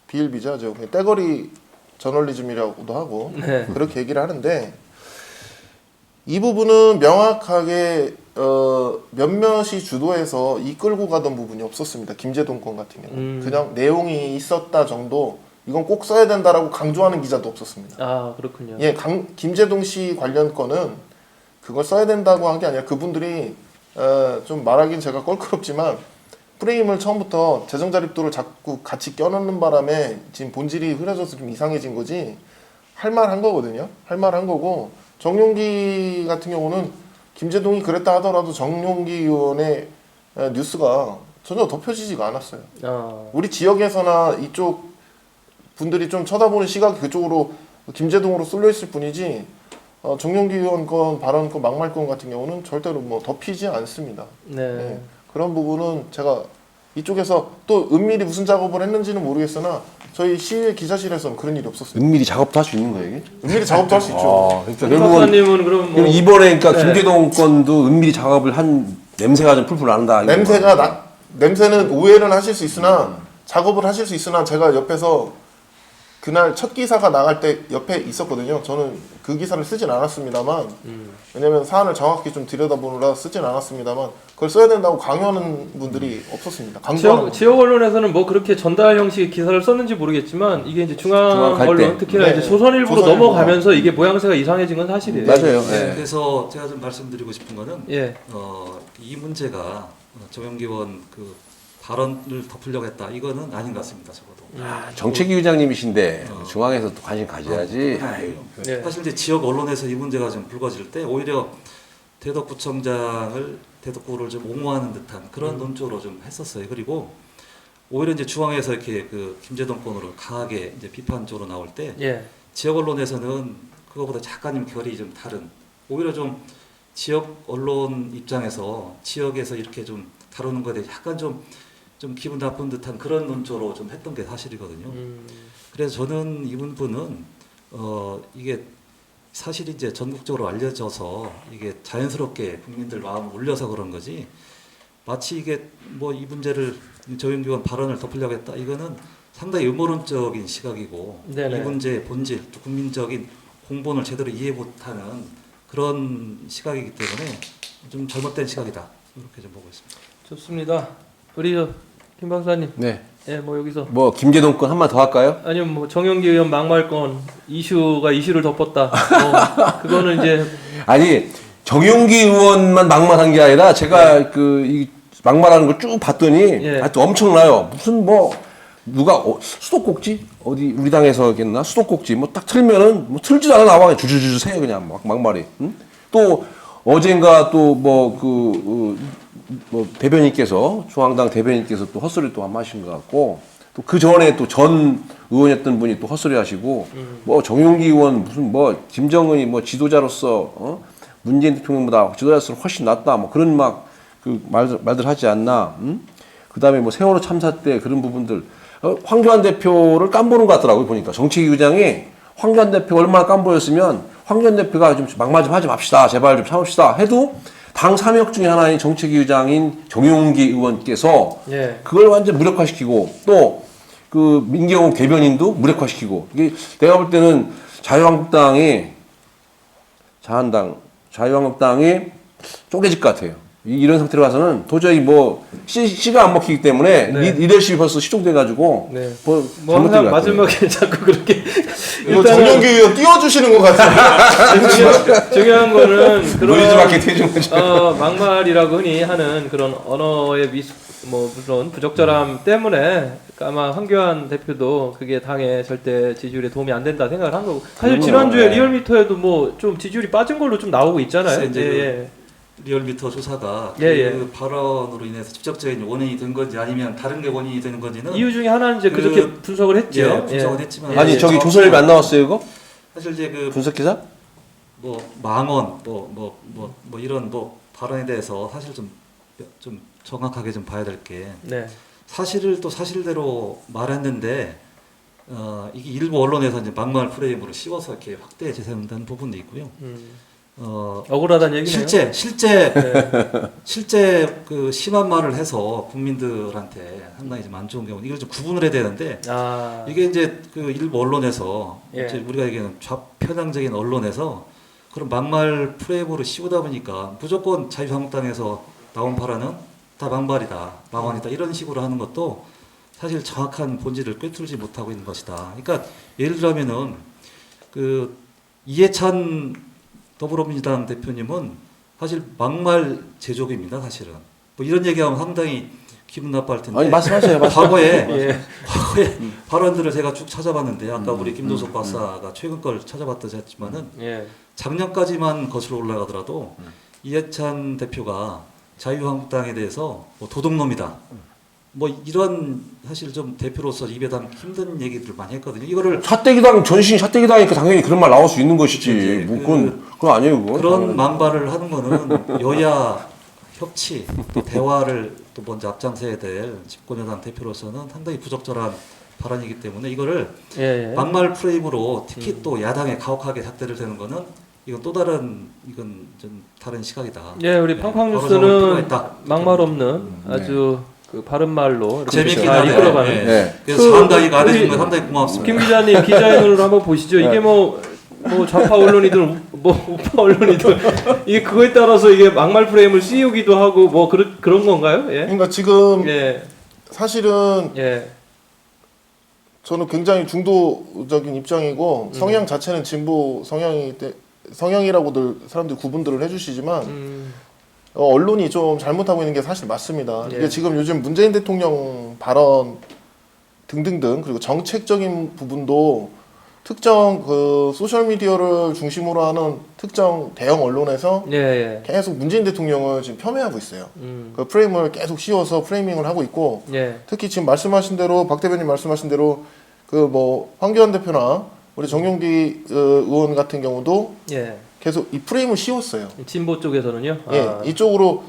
비일비재하죠. 그냥 떼거리 저널리즘이라고도 하고 네. 그렇게 얘기를 하는데 이 부분은 명확하게 몇몇이 주도해서 이끌고 가던 부분이 없었습니다. 김재동 건 같은 경우 그냥 내용이 있었다 정도 이건 꼭 써야 된다라고 강조하는 기자도 없었습니다. 아, 그렇군요. 예, 김재동 씨 관련 건은 그걸 써야 된다고 한 게 아니라 그분들이 좀 말하긴 제가 껄끄럽지만 프레임을 처음부터 재정 자립도를 자꾸 같이 껴넣는 바람에 지금 본질이 흐려져서 좀 이상해진 거지 할 말 한 거거든요. 할 말 한 거고 정용기 같은 경우는 김재동이 그랬다 하더라도 정용기 의원의 뉴스가 전혀 덮여지지가 않았어요. 우리 지역에서나 이쪽 분들이 좀 쳐다보는 시각이 그쪽으로 김재동으로 쏠려 있을 뿐이지 정용기 의원 건 발언 건 막말 건 같은 경우는 절대로 뭐 덮이지 않습니다. 네. 네. 그런 부분은 제가 이쪽에서 또 은밀히 무슨 작업을 했는지는 모르겠으나 저희 시의 기자실에서는 그런 일이 없었어요. 은밀히 작업도 할 수 있는 거예요 이게? 은밀히 작업도 할 수 있죠. 그러니까 임 결국은 박사님은 그럼 뭐 이번에 그러니까 네. 김재동 건도 은밀히 작업을 한 냄새가 좀 풀풀 난다. 이거. 냄새는 오해는 하실 수 있으나 작업을 하실 수 있으나 제가 옆에서 그날 첫 기사가 나갈 때 옆에 있었거든요. 저는 그 기사를 쓰진 않았습니다만 왜냐면 사안을 정확히 좀 들여다보느라 쓰진 않았습니다만 그걸 써야 된다고 강요하는 분들이 없었습니다. 강조하는 지역 언론에서는 뭐 그렇게 전달 형식의 기사를 썼는지 모르겠지만 이게 이제 중앙 중앙할 언론 때. 특히나 네. 이제 조선일보로 조선일보가. 넘어가면서 이게 모양새가 이상해진 건 사실이에요. 맞아요. 네, 예. 그래서 제가 좀 말씀드리고 싶은 거는 예. 이 문제가 정영기 의원 그 발언을 덮으려고 했다 이거는 아닌 것 같습니다. 적어도. 정책위 의장님이신데 중앙에서 또 관심 가져야지. 그건 아니에요. 네. 사실 이제 지역 언론에서 이 문제가 좀 불거질 때 오히려 대덕구를 좀 옹호하는 듯한 그런 논조로 좀 했었어요. 그리고 오히려 이제 중앙에서 이렇게 그 김재동 건으로 강하게 이제 비판적으로 나올 때 예. 지역 언론에서는 그거보다 약간 결이 좀 다른 오히려 좀 지역 언론 입장에서 지역에서 이렇게 좀 다루는 거에 대해 약간 좀 기분 나쁜 듯한 그런 논조로 좀 했던 게 사실이거든요. 그래서 저는 이분은 이게 사실 이제 전국적으로 알려져서 이게 자연스럽게 국민들 마음을 울려서 그런 거지 마치 이게 뭐 이 문제를 정영기 의원 발언을 덮으려고 했다 이거는 상당히 음모론적인 시각이고 네네. 이 문제의 본질 또 국민적인 공본을 제대로 이해 못하는 그런 시각이기 때문에 좀 잘못된 시각이다 이렇게 좀 보고 있습니다. 좋습니다. 우리 김 박사님. 네. 예, 뭐 여기서 뭐 김재동 건 한 번 더 할까요? 아니면 뭐 정영기 의원 막말건 이슈가 이슈를 덮었다. 그거는 이제 아니 정용기 의원만 막말한 게 아니라 제가 이 막말하는 걸 쭉 봤더니 예. 하여튼 엄청나요. 무슨 뭐 누가 수도꼭지 어디 우리 당에서겠나 수도꼭지 뭐 딱 틀면은 뭐 틀지도 않아 나와 주주주주 새 그냥 막말이. 응? 또 어젠가 또 뭐 대변인께서 중앙당 대변인께서 또 헛소리 또 한 마신 것 같고 또 그 전에 또 전 의원이었던 분이 또 헛소리 하시고 뭐 정용기 의원 무슨 뭐 김정은이 뭐 지도자로서 문재인 대통령보다 지도자로서 훨씬 낫다 뭐 그런 막 그 말들 하지 않나. 그다음에 뭐 세월호 참사 때 그런 부분들 황교안 대표를 깜보는 것 같더라고요 보니까 정책위 의장이 황교안 대표가 얼마나 깜보였으면 황교안 대표가 좀 막말 좀 하지 맙시다 제발 좀 참읍시다 해도 당 3역 중에 하나인 정책위 의장인 정용기 의원께서 예. 그걸 완전 무력화시키고 또 그 민경욱 대변인도 무력화시키고 이게 내가 볼 때는 자유한국당이 쪼개질 것 같아요. 이런 상태로 가서는 도저히 뭐 씨가 안 먹히기 때문에 네. 리더십이 벌써 실종돼가지고 네. 뭐 뭐 잘못된 항상 것 같아요. 마지막에 자꾸 그렇게 이거 정영기 의원 띄워주시는 것 같아요. 중요한 거는 노이즈 그런 마케팅 해준 거죠. 막말이라고 흔히 하는 그런 언어의 뭐 물론 부적절함 때문에 아마 황교안 대표도 그게 당의 절대 지지율에 도움이 안 된다 생각을 한 거고 사실 그럼요. 지난주에 네. 리얼미터에도 뭐 좀 지지율이 빠진 걸로 좀 나오고 있잖아요. 글쎄, 이제 예. 리얼미터 조사가 예, 그 발언으로 인해서 직접적인 원인이 된 건지 아니면 다른 게 원인이 되는 건지는 이유 중에 하나는 이제 그렇게 분석을 했죠. 예, 분석은 했지만 아니 저기 정확히 조선일보 안 나왔어요 이거? 사실 이제 그 분석 기사? 뭐 망언 뭐 이런 뭐 발언에 대해서 사실 좀 정확하게 좀 봐야 될 게 네. 사실을 또 사실대로 말했는데 이게 일부 언론에서 이제 막말 프레임으로 씌워서 이렇게 확대 재생한다는 부분도 있고요. 억울하다는 얘기네요. 실제 그 심한 말을 해서 국민들한테 상당히 좀 안 좋은 경우 이걸 좀 구분을 해야 되는데 이게 이제 그 일부 언론에서 예. 이제 우리가 얘기하는 좌편향적인 언론에서 그런 막말 프레임으로 씌우다 보니까 무조건 자유한국당에서 나온 발언은 다 막말이다, 망언이다 이런 식으로 하는 것도 사실 정확한 본질을 꿰뚫지 못하고 있는 것이다. 그러니까 예를 들자면은 그 이해찬 더불어민주당 대표님은 사실 막말 제조기입니다. 사실은 뭐 이런 얘기하면 상당히 기분 나빠할 텐데. 아니 말씀하세요. 과거에 발언들을 제가 쭉 찾아봤는데 아까 우리 김도석 박사가 최근 걸 찾아봤다지 했지만은 예. 작년까지만 거슬러 올라가더라도 이해찬 대표가 자유한국당에 대해서 뭐 도둑놈이다. 뭐 이런 사실 좀 대표로서 입에 담기 힘든 얘기들을 많이 했거든요. 이거를 샷대기당 전신 샷대기당이니까 당연히 그런 말 나올 수 있는 것이지. 이제 뭐 그건 아니에요. 그건. 그런 망발을 하는 거는 여야 협치, 또 대화를 또 먼저 앞장서야 될 집권여당 대표로서는 상당히 부적절한 발언이기 때문에 이거를 예. 막말 프레임으로 특히 또 야당에 가혹하게 잣대를 대는 거는 이건 또 다른 이건 좀 다른 시각이다. 예, 우리 네, 팡팡 바로 잡을 필요가 뉴스는 있다. 막말 없는 아주 그 바른 말로 이렇게 재밌긴 잘 하네요. 이끌어가는. 네. 네. 그래서 그 상당히 가르치는 우리 건 상당히 고맙습니다. 김 기자님 기자의 눈으로 한번 보시죠. 이게 뭐 좌파 언론이든 뭐 우파 언론이든 이게 그거에 따라서 이게 막말 프레임을 씌우기도 하고 뭐 그런 건가요? 예. 그러니까 지금 예. 사실은 예. 저는 굉장히 중도적인 입장이고 성향 자체는 진보 성향이라고들 사람들이 구분들을 해주시지만 언론이 좀 잘못하고 있는 게 사실 맞습니다. 예. 이게 지금 요즘 문재인 대통령 발언 등등등 그리고 정책적인 부분도 특정 그 소셜 미디어를 중심으로 하는 특정 대형 언론에서 예. 계속 문재인 대통령을 지금 폄훼하고 있어요. 그 프레임을 계속 씌워서 프레이밍을 하고 있고 예. 특히 지금 말씀하신 대로 박 대변인 말씀하신 대로 그 뭐 황교안 대표나 우리 정용기 의원 같은 경우도 예. 계속 이 프레임을 씌웠어요. 진보 쪽에서는요. 예, 이쪽으로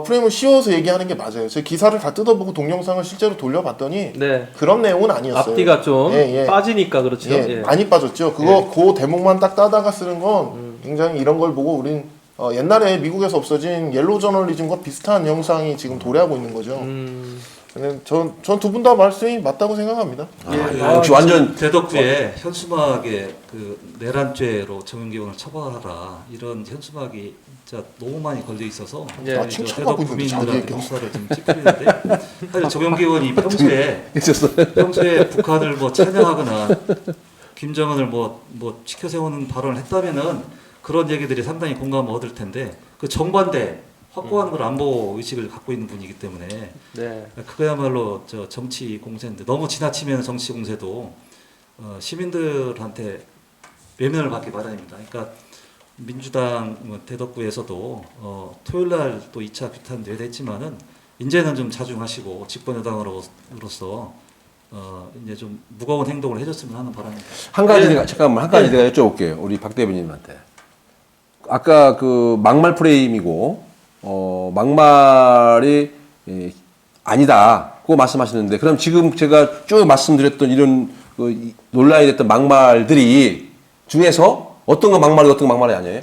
프레임을 씌워서 얘기하는 게 맞아요. 제가 기사를 다 뜯어보고 동영상을 실제로 돌려봤더니 네. 그런 내용은 아니었어요. 앞뒤가 좀 예. 빠지니까 그렇죠. 예, 예. 많이 빠졌죠. 그 대목만 딱 따다가 쓰는 건 굉장히 이런 걸 보고 우린 옛날에 미국에서 없어진 옐로우 저널리즘과 비슷한 형상이 지금 도래하고 있는 거죠. 근데 전 두 분 다 말씀이 맞다고 생각합니다. 역시 완전 대덕구에 현수막에 그 내란죄로 정용기 의원을 처벌하라 이런 현수막이 진짜 너무 많이 걸려 있어서 예. 아, 칭찬하고 대덕 있는데 자기의 구민들한테 경우. 수사를 좀 찌푸리는데 사실 정용기 의원이 있었어요. 평소에 북한을 뭐 찬양하거나 김정은을 뭐 치켜 세우는 발언을 했다면은 그런 얘기들이 상당히 공감을 얻을 텐데 그 정반대 확고한 걸 안보 의식을 갖고 있는 분이기 때문에 네. 그야말로 저 정치 공세인데 너무 지나치면 정치 공세도 시민들한테 외면을 받기 마련입니다. 그러니까 민주당 대덕구에서도 토요일 날 또 2차 규탄 뇌됐지만은 이제는 좀 자중하시고 집권 여당으로서 이제 좀 무거운 행동을 해줬으면 하는 바람입니다. 한 가지 잠깐만 한 가지 내가 여쭤볼게요. 우리 박 대변인님한테. 아까 그 막말 프레임이고 막말이 아니다고 말씀하시는데 그럼 지금 제가 쭉 말씀드렸던 이런 논란이 됐던 막말들이 중에서 어떤 건 막말이고 어떤 건 막말이 아니에요?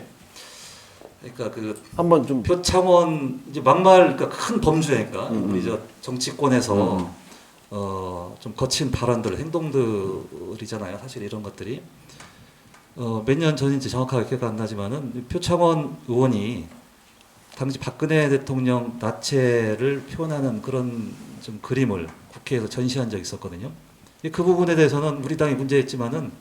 그러니까 그 한번 좀 표창원 이제 막말 그러니까 큰 범죄니까 우리 저 정치권에서 좀 거친 발언들, 행동들이잖아요. 사실 이런 것들이 몇 년 전인지 정확하게 기억 안 나지만은 표창원 의원이 당시 박근혜 대통령 나체를 표현하는 그런 좀 그림을 국회에서 전시한 적이 있었거든요. 그 부분에 대해서는 우리 당이 문제였지만은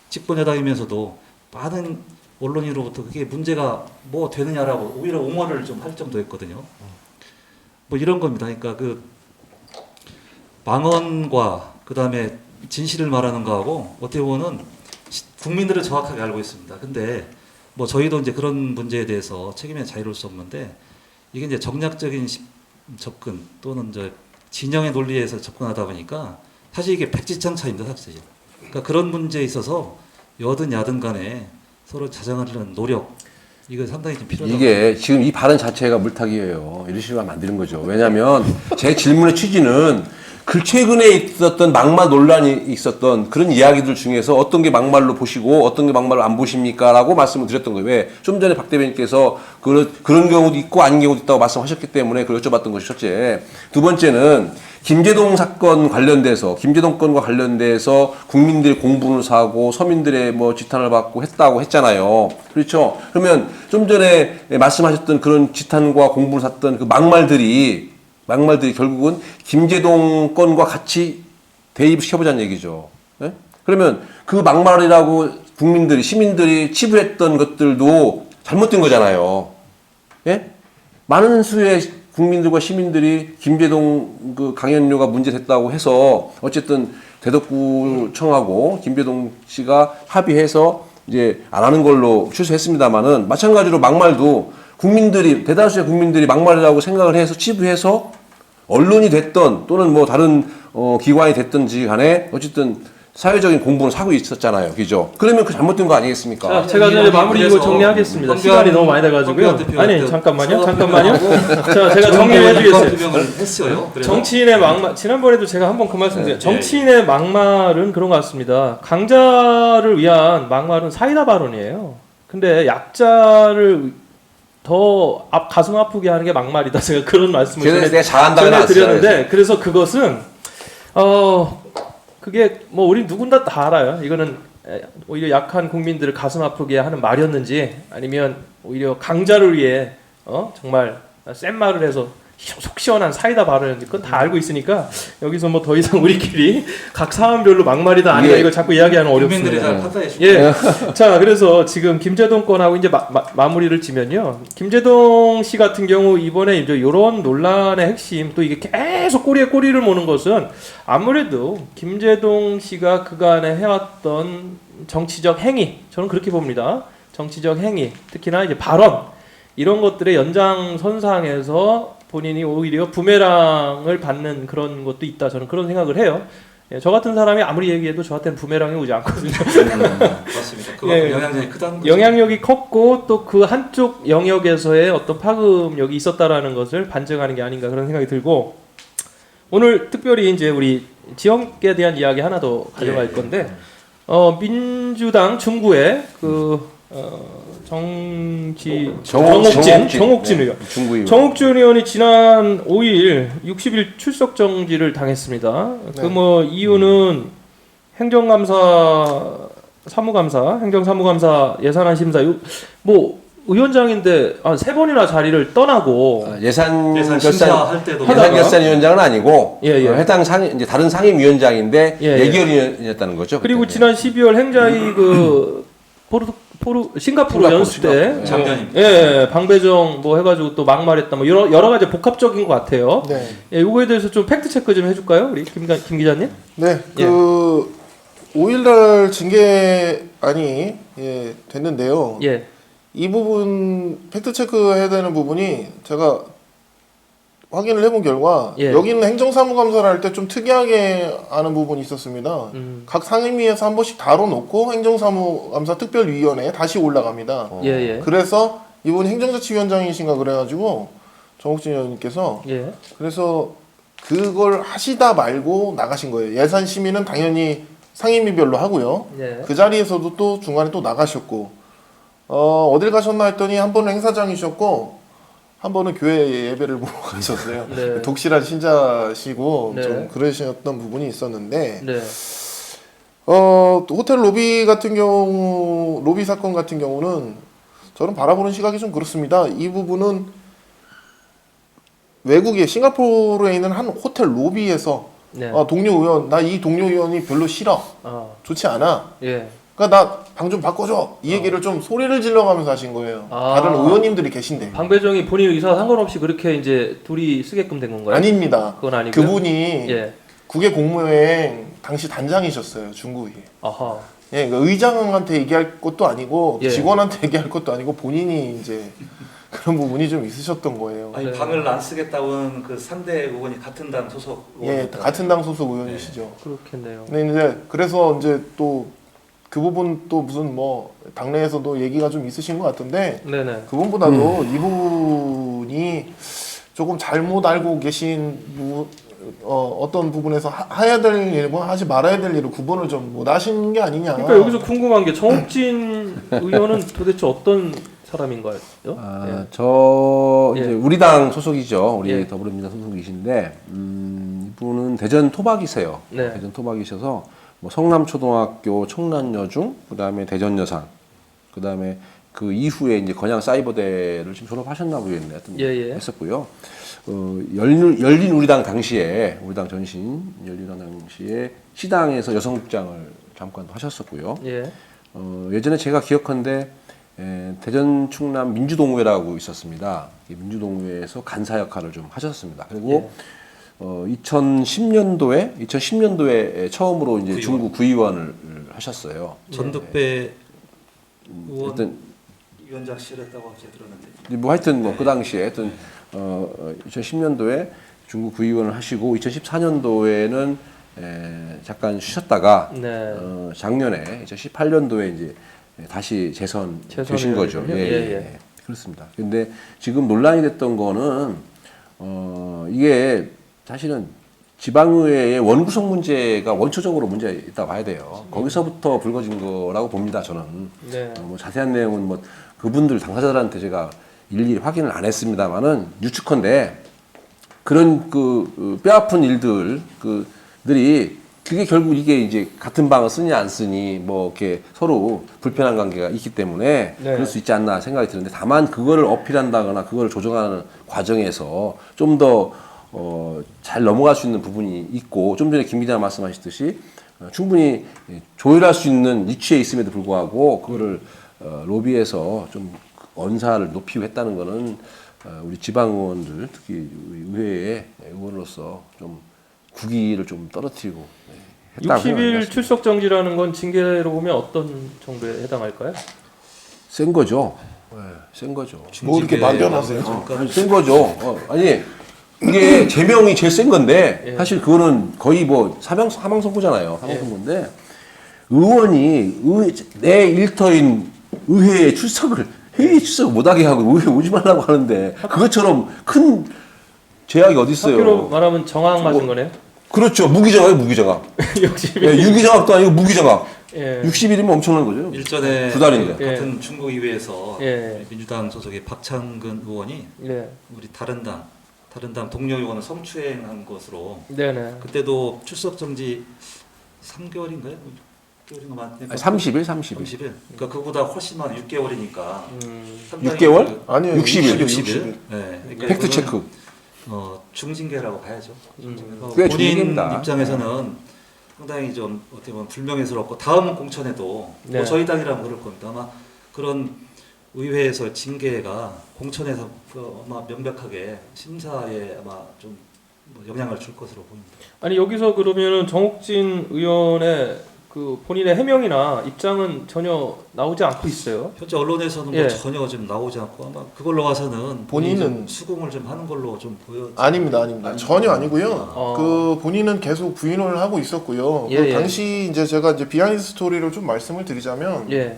집권 여당이면서도 많은 언론인으로부터 그게 문제가 뭐 되느냐라고 오히려 옹호를 좀 할 정도였거든요. 뭐 이런 겁니다. 그러니까 그 망언과 그 다음에 진실을 말하는 거하고 어떻게 보면은 국민들은 정확하게 알고 있습니다. 근데 뭐 저희도 이제 그런 문제에 대해서 책임에 자유로울 수 없는데 이게 이제 정략적인 접근 또는 이제 진영의 논리에서 접근하다 보니까 사실 이게 백지장 차이입니다, 사실. 그러니까 그런 문제에 있어서 여든 야든 간에 서로 자정하려는 노력 이거 상당히 좀 필요하다. 이게 지금 이 발언 자체가 물타기예요. 이런 식으로 하면 안 되는 거죠. 왜냐하면 제 질문의 취지는 그 최근에 있었던 막말 논란이 있었던 그런 이야기들 중에서 어떤 게 막말로 보시고 어떤 게 막말로 안 보십니까? 라고 말씀을 드렸던 거예요. 왜? 좀 전에 박 대변인께서 그런 경우도 있고 아닌 경우도 있다고 말씀하셨기 때문에 그걸 여쭤봤던 것이 첫째. 두 번째는 김제동 사건 관련돼서 김제동 건과 관련돼서 국민들이 공분을 사고 서민들의 뭐 지탄을 받고 했다고 했잖아요. 그렇죠? 그러면 좀 전에 말씀하셨던 그런 지탄과 공분을 샀던 그 막말들이 결국은 김제동 건과 같이 대입시켜보자는 얘기죠. 네? 그러면 그 막말이라고 시민들이 치부했던 것들도 잘못된 거잖아요. 예? 많은 수의 국민들과 시민들이 김제동 그 강연료가 문제됐다고 해서 어쨌든 대덕구청하고 김제동 씨가 합의해서 이제 안 하는 걸로 취소했습니다만은 마찬가지로 막말도 대다수의 국민들이 막말이라고 생각을 해서 치부해서 언론이 됐던 또는 뭐 다른 기관이 됐든지 간에 어쨌든 사회적인 공분을 사고 있었잖아요. 그죠? 그러면 그 잘못된 거 아니겠습니까? 자, 제가 이제 마무리 이거 정리하겠습니다. 시간이 너무 많이 돼가지고요. 아니, 잠깐만요. 자, 제가 정리를 해주겠어요. 정치인의 막말, 지난번에도 제가 한번 그 말씀드렸어요. 정치인의 막말은 그런 것 같습니다. 강자를 위한 막말은 사이다 발언이에요. 근데 약자를 더 가슴 아프게 하는 게 막말이다. 제가 그런 말씀을 전해드렸는데, 그래서 그것은 그게 뭐 우리 누군가 다 알아요. 이거는 오히려 약한 국민들을 가슴 아프게 하는 말이었는지 아니면 오히려 강자를 위해 정말 센 말을 해서 속 시원한 사이다 발언인지 그건 다 알고 있으니까 여기서 뭐 더 이상 우리끼리 각 사안별로 막말이다 아니다 이걸 자꾸 이야기하는 어렵습니다. 예. 자, 그래서 지금 김제동 건하고 이제 마무리를 지면요. 김제동 씨 같은 경우 이번에 이제 이런 논란의 핵심 또 이게 계속 꼬리에 꼬리를 무는 것은 아무래도 김제동 씨가 그간에 해왔던 정치적 행위, 저는 그렇게 봅니다. 정치적 행위, 특히나 이제 발언 이런 것들의 연장선상에서 본인이 오히려 부메랑을 받는 그런 것도 있다. 저는 그런 생각을 해요. 예, 저 같은 사람이 아무리 얘기해도 저한테는 부메랑이 오지 않거든요. 맞습니다. 그만큼 예. 영향력이 크다는 거죠. 영향력이 컸고 또 그 한쪽 영역에서의 어떤 파급력이 있었다라는 것을 반증하는 게 아닌가 그런 생각이 들고 오늘 특별히 이제 우리 지역에 대한 이야기 하나 더 가져갈 예. 건데 민주당 중구의 정옥진 의원. 중구 의원. 정옥준 의원이 지난 5일 60일 출석 정지를 당했습니다. 네. 그 뭐 이유는 행정감사, 사무감사, 행정사무감사 예산안 심사 뭐 의원장인데 세 번이나 자리를 떠나고 예산 예산 심사할 때도 결산위원장은 아니고 예, 예. 해당 상임 이제 다른 상임위원장인데 예, 예. 예결위원이었다는 거죠. 그리고 그때. 지난 12월 행자위 그 싱가포르 연수 때 싱가포르, 작년입니다. 예, 방배정 뭐 해가지고 또 막말했다 뭐 여러 가지 복합적인 것 같아요. 네. 예, 요거에 대해서 좀 팩트 체크 좀 해줄까요, 우리 김 기자님? 네, 예. 그 5일날 징계안이 됐는데요. 예, 이 부분 팩트 체크해야 되는 부분이 제가 확인을 해본 결과 예. 여기는 행정사무감사를 할 때 좀 특이하게 하는 부분이 있었습니다. 각 상임위에서 한 번씩 다뤄놓고 행정사무감사 특별위원회에 다시 올라갑니다. 예, 예, 그래서 이분 행정자치위원장이신가 그래가지고 정옥진 의원님께서 예, 그래서 그걸 하시다 말고 나가신 거예요. 예산 심의는 당연히 상임위별로 하고요. 예. 그 자리에서도 또 중간에 또 나가셨고 어딜 가셨나 했더니 한 번은 행사장이셨고 한 번은 교회 예배를 보러 가셨어요. 네. 독실한 신자시고 네. 좀 그러셨던 부분이 있었는데 네, 또 호텔 로비 같은 경우 로비 사건 같은 경우는 저는 바라보는 시각이 좀 그렇습니다. 이 부분은 외국에 싱가포르에 있는 한 호텔 로비에서 네. 동료 의원 나 이 동료 의원이 별로 싫어 좋지 않아. 예, 그러니까 나 방 좀 바꿔줘 이 얘기를 좀 소리를 질러가면서 하신 거예요. 아. 다른 의원님들이 계신데 방배정이 본인 의사와 상관없이 그렇게 이제 둘이 쓰게끔 된 건가요? 아닙니다. 그건 아니고요. 그분이 예, 국외 공무여행 당시 단장이셨어요 중국에. 아하, 예, 그러니까 의장한테 얘기할 것도 아니고 예. 직원한테 얘기할 것도 아니고 본인이 이제 그런 부분이 좀 있으셨던 거예요. 아니 네. 방을 안 쓰겠다고는 그 상대 의원이 같은 당 소속 예, 의원이었다. 같은 당 소속 의원이시죠. 그렇겠네요. 근데 이제 그래서 이제 또 그 부분 또 무슨 뭐 당내에서도 얘기가 좀 있으신 것 같은데 네네. 그분보다도 이 부분이 조금 잘못 알고 계신 어떤 부분에서 해야 될 일과 하지 말아야 될 일을 구분을 좀 못 하신 게 아니냐. 그러니까 여기서 궁금한 게 정옥진 의원은 도대체 어떤 사람인가요? 저 이제 예. 우리 당 소속이죠. 우리 예. 더불어민주당 소속이신데 이분은 대전 토박이세요. 네. 대전 토박이셔서 뭐 성남초등학교 청란여중, 그다음에 대전여상, 그다음에 그 이후에 이제 건양 사이버대를 지금 졸업하셨나 보겠네. 하여튼 예, 예. 했었고요. 열린 우리당 당시에 우리당 전신 열린 우리당 당시에 시당에서 여성국장을 잠깐 하셨었고요. 예. 예전에 제가 기억한데 대전 충남 민주동회라고 있었습니다. 이 민주동회에서 간사 역할을 좀 하셨습니다. 그리고 2010년도에 처음으로 이제 구의원. 중구 구의원을 하셨어요. 전득배 의원 하여튼 위원장실 했다고 어제 들었는데. 뭐 하여튼 뭐 그 당시에 하여튼 2010년도에 중구 구의원을 하시고 2014년도에는 잠깐 쉬셨다가 네. 작년에 2018년도에 이제 다시 재선되신 거죠. 재선이군요. 예. 그렇습니다. 근데 지금 논란이 됐던 거는 이게 사실은 지방의회의 원구성 문제가 원초적으로 문제가 있다 봐야 돼요. 거기서부터 불거진 거라고 봅니다. 저는. 네. 뭐 자세한 내용은 뭐 그분들 당사자들한테 제가 일일이 확인을 안 했습니다만은 유축컨대 그런 그 뼈아픈 일들이 그게 결국 이게 이제 같은 방을 쓰니 안 쓰니 뭐 이렇게 서로 불편한 관계가 있기 때문에 네. 그럴 수 있지 않나 생각이 드는데 다만 그거를 어필한다거나 그거를 조정하는 과정에서 좀 더 잘 넘어갈 수 있는 부분이 있고 좀 전에 김 기자 말씀하셨듯이 충분히 조율할 수 있는 위치에 있음에도 불구하고 그거를 로비에서 좀 언사를 높이고 했다는 거는 우리 지방 의원들 특히 우리 의회의 의원으로서 좀 국위를 좀 떨어뜨리고 했다고 60일 생각합니다. 출석 정지라는 건 징계로 보면 어떤 정도에 해당할까요? 센 거죠. 센 거죠. 뭐 이렇게 만변하세요? 아니, 센 거죠. 아니 이게 제명이 제일 센 건데 예. 사실 그거는 거의 뭐 사망 선고잖아요. 사망 선고인데 의원이 내 일터인 의회에 출석을 회의 출석 못하게 하고 의회 오지 말라고 하는데 그것처럼 큰 제약이 어디 있어요? 학교로 말하면 정황 맞은 거네요. 그렇죠. 무기정학이에요, 무기정학. 역시. 예, 유기정학도 아니고 무기정학. 예. 60일이면 엄청난 거죠. 일전에 두 달인데. 그 같은 중국 의회에서 예. 민주당 소속의 박창근 의원이 네. 우리 다른 당 동료 의원을 성추행한 것으로 네네. 그때도 출석 정지 3개월인가요? 6개월인가 맞네. 30일. 30일. 그러니까 그보다 훨씬 많은 6개월이니까. 6개월? 아니요, 60일. 60일. 네. 그러니까 팩트 이거는, 체크. 중징계라고 봐야죠. 꽤 본인 중징계입니다. 입장에서는 상당히 좀 어떻게 보면 불명예스럽고 다음 공천에도 네. 뭐 저희 당이라면 그럴 겁니다. 아마 그런 의회에서 징계가 공천에서 아마 명백하게 심사에 아마 좀뭐 영향을 줄 것으로 보입니다. 아니 여기서 그러면은 정옥진 의원의 그 본인의 해명이나 입장은 전혀 나오지 않고 있어요. 현재 언론에서는 예. 뭐 전혀 좀 나오지 않고 아마 그걸로 봐서는 본인이 본인은- 좀 수긍을 좀 하는 걸로 좀 보여. 아닙니다. 전혀 아니고요. 어. 그 본인은 계속 부인을 하고 있었고요. 예, 그 예. 당시 이제 제가 이제 비하인드 스토리를 좀 말씀을 드리자면, 예.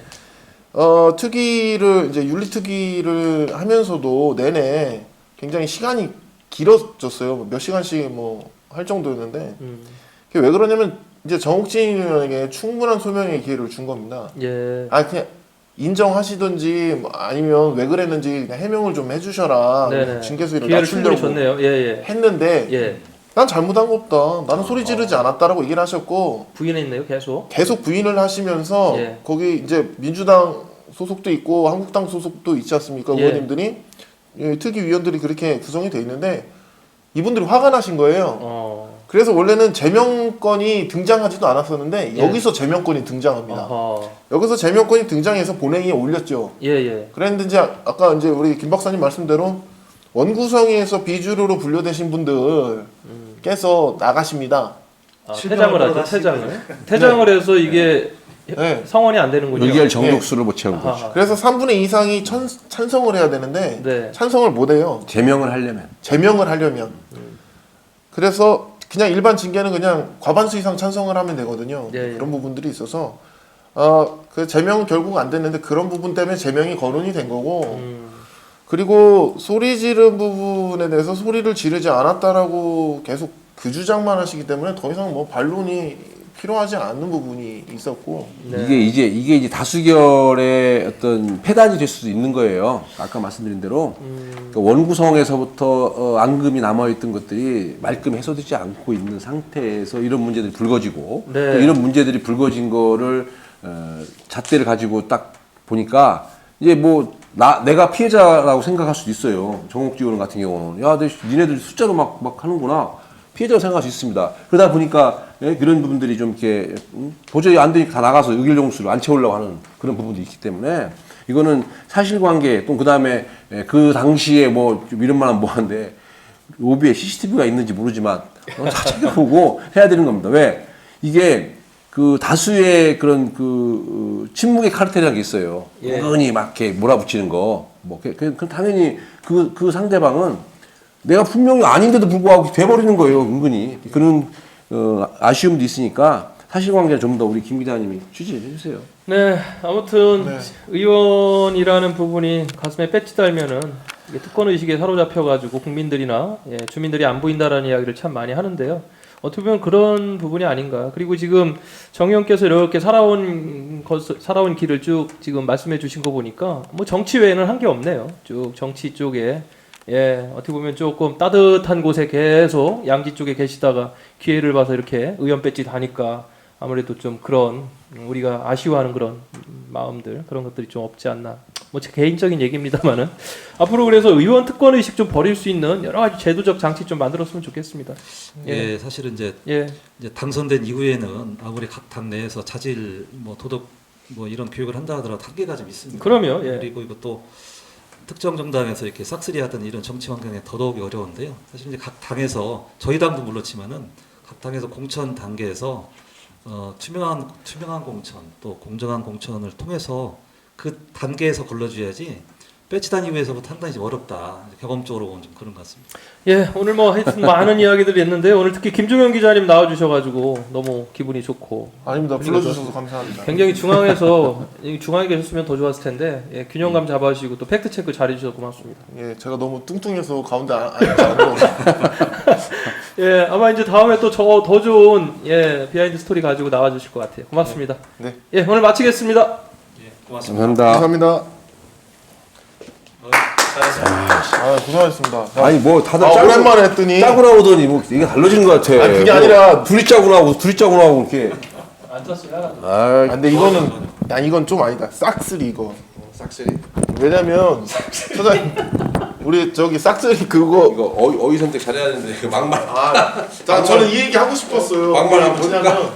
특위를 이제 윤리특위를 하면서도 내내 굉장히 시간이 길어졌어요. 몇 시간씩 뭐 할 정도였는데, 그게 왜 그러냐면 이제 정옥진 의원에게 충분한 소명의 기회를 준 겁니다. 예. 아 그냥 인정하시든지 뭐 아니면 왜 그랬는지 그냥 해명을 좀 해주셔라. 네네. 징계수위를 기회를 충분히 낮추려고 줬네요. 예. 했는데 예. 난 잘못한 거 없다. 나는 소리 지르지 않았다라고 얘기를 하셨고 부인했네요. 계속. 계속 부인을 하시면서 예. 거기 이제 민주당 소속도 있고 한국당 소속도 있지 않습니까? 예. 의원님들이 특위 위원들이 그렇게 구성이 돼 있는데 이분들이 화가 나신 거예요. 그래서 원래는 제명권이 등장하지도 않았었는데 예. 여기서 제명권이 등장합니다. 어허. 여기서 제명권이 등장해서 본회의에 올렸죠. 예. 그랬는데 이제 아까 이제 우리 김 박사님 말씀대로 원구성위에서 비주류로 분류되신 분들께서 나가십니다. 아, 실명을 퇴장을 하죠. 받아가시고. 퇴장을 해서 이게 네. 성원이 안 되는군요. 의결 정족수를 못 채운 거죠. 아하. 그래서 3분의 2 이상이 찬성을 해야 되는데 네. 찬성을 못 해요. 제명을 하려면. 제명을 하려면. 그래서 그냥 일반 징계는 그냥 과반수 이상 찬성을 하면 되거든요. 예. 그런 부분들이 있어서 그 제명은 결국 안 됐는데 그런 부분 때문에 제명이 거론이 된 거고 그리고 소리 지른 부분에 대해서 소리를 지르지 않았다라고 계속 그 주장만 하시기 때문에 더 이상 뭐 반론이 필요하지 않는 부분이 있었고 네. 이게 이제 다수결의 어떤 폐단이 될 수도 있는 거예요. 아까 말씀드린 대로 그러니까 원구성에서부터 앙금이 남아있던 것들이 말끔 해소되지 않고 있는 상태에서 이런 문제들이 불거지고 네. 또 이런 문제들이 불거진 거를 잣대를 가지고 딱 보니까 이제 뭐 내가 피해자라고 생각할 수도 있어요. 정옥지 의원 같은 경우는 야, 니네들 숫자로 막 하는구나. 피해자로 생각할 수 있습니다. 그러다 보니까 그런 부분들이 좀 이렇게 도저히 안 되니까 다 나가서 의결 정수를 안 채우려고 하는 그런 부분도 있기 때문에 이거는 사실관계 또 그다음에 그 당시에 뭐 좀 이런 말은 뭐한데 로비에 CCTV가 있는지 모르지만 찾아보고 해야 되는 겁니다. 왜 이게 그 다수의 그런 그 침묵의 카르텔이라는 게 있어요. 예. 은근히 막 이렇게 몰아붙이는 거. 뭐 그 당연히 그 상대방은 내가 분명히 아닌데도 불구하고 돼버리는 거예요, 은근히. 그런 아쉬움도 있으니까 사실관계는 좀 더 우리 김 기자님이 취재해 주세요. 네, 아무튼 네. 의원이라는 부분이 가슴에 배치 달면은 이게 특권 의식에 사로잡혀가지고 국민들이나 주민들이 안 보인다라는 이야기를 참 많이 하는데요. 어떻게 보면 그런 부분이 아닌가. 그리고 지금 정 의원께서 이렇게 살아온 길을 쭉 지금 말씀해주신 거 보니까 뭐 정치 외에는 한 게 없네요. 쭉 정치 쪽에. 어떻게 보면 조금 따뜻한 곳에 계속 양지 쪽에 계시다가 기회를 봐서 이렇게 의원 배지 다니까 아무래도 좀 그런 우리가 아쉬워하는 그런 마음들 그런 것들이 좀 없지 않나. 뭐 제 개인적인 얘기입니다만은 앞으로 그래서 의원 특권 의식 좀 버릴 수 있는 여러 가지 제도적 장치 좀 만들었으면 좋겠습니다. 예, 사실은 이제 당선된 이후에는 아무리 각 당 내에서 자질 뭐 도덕 뭐 이런 교육을 한다 하더라도 한계가 좀 있습니다. 그럼요. 그리고 이것도 특정 정당에서 이렇게 싹쓸이하던 이런 정치 환경에 더더욱이 어려운데요. 사실 이제 각 당에서 저희 당도 그렇지만은 각 당에서 공천 단계에서 투명한 공천 또 공정한 공천을 통해서 그 단계에서 걸러줘야지 배치단 이후에서부터 상당히 좀 어렵다. 경험적으로 보면 좀 그런 것 같습니다. 예, 오늘 뭐 하여튼 많은 이야기들이 있는데 오늘 특히 김종현 기자님 나와주셔가지고 너무 기분이 좋고 아닙니다. 불러주셔서 감사합니다. 굉장히 중앙에 계셨으면 더 좋았을 텐데 예, 균형감 잡아주시고 또 팩트 체크 잘해주셔서 고맙습니다. 예, 제가 너무 뚱뚱해서 가운데 앉지 않고 예, 아마 이제 다음에 또 더 좋은 예 비하인드 스토리 가지고 나와주실 것 같아요. 고맙습니다. 네. 예, 오늘 마치겠습니다. 예, 고맙습니다. 감사합니다. 감사합니다. 아, 고생하셨습니다. 아니 뭐 다들 오랜만에 했더니 짜고 나오더니 뭐 이게 달라지는 것 같아. 아니, 그게 뭐 아니라 둘이 짜고 나오고 둘이 짜고 나오고 이렇게. 앉았어요. 아, 근데 이건 좀 아니다. 싹쓸이 이거. 싹쓸이. 왜냐면 사장님 우리 저기 싹쓸이 그거 이거 어휘 선택 잘해야 되는데 그 막말. 저는 이 얘기 하고 싶었어요. 막말 한번 뭐냐면